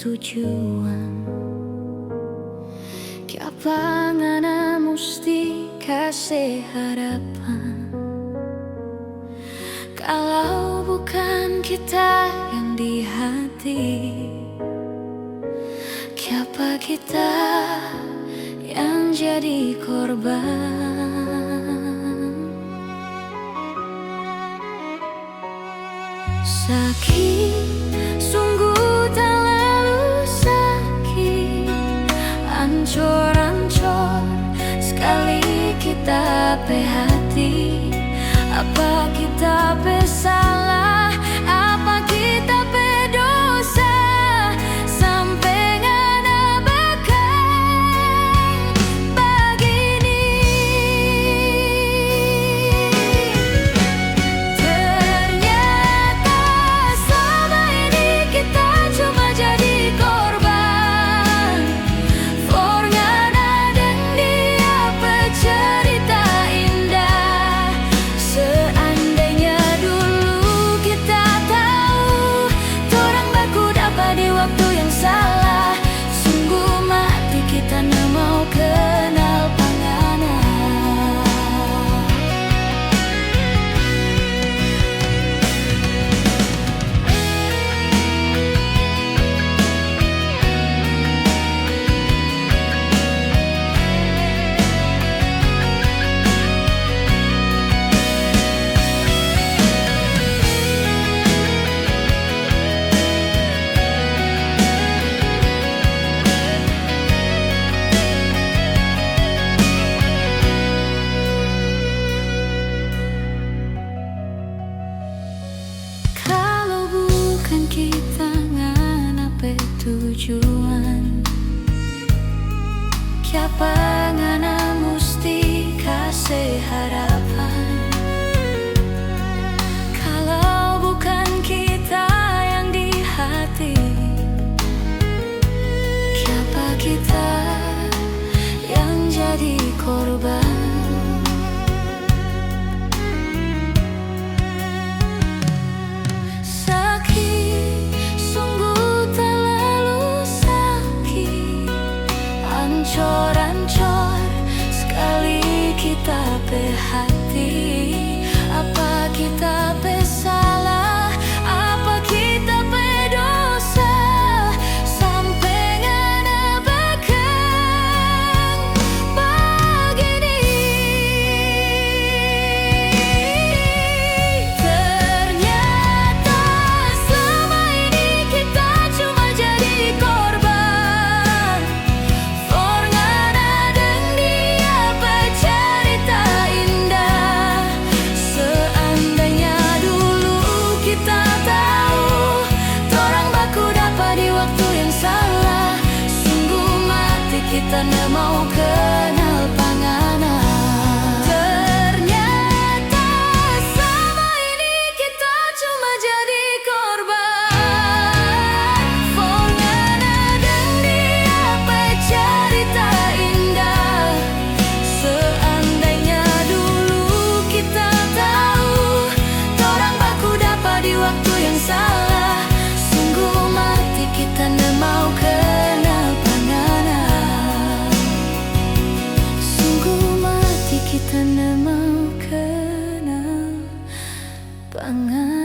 tujuan. Kapangana musti kasih harapan. Kalau bukan kita yang di hati, siapa kita yang jadi korban? Sakit, sungguh tak lalu sakit. Ancur-ancur sekali kita pe hati. Apa kita pe salah? Apa kita pe dosa? Sampai ngana bakal begini. Ternyata selama ini kita cuma jadi korban. For ngana dan dia bercerita indah. Seandainya dulu kita tahu, torang baku dapat di waktu yang salah. Sungguh mati kita nak mau kenal pangana. Kalau bukan kita ngana pe tujuan, siapa ngana musti kasih harapan. Kalau bukan kita yang di hati, siapa kita yang jadi korban? Sakit, sungguh tak lalu sakit. Ancur-ancur sekali kita pe hati. Apa kita pe salah? Apa kita pe dosa? Sampai ngana bakal begini. Ternyata selama ini kita cuma jadi korban. For ngana dan dia bercerita indah. Seandainya dulu kita tahu, torang baku dapat di waktu yang salah. Sungguh mati kita nak mau kenal pangana. Ternyata selama ini kita cuma jadi korban. For ngana dan dia bercerita indah. Seandainya dulu kita tahu, torang baku dapat di waktu yang salah. Sungguh mati kita nak mau kenal pangana. Sungguh mati kita nak mau kenal pangana.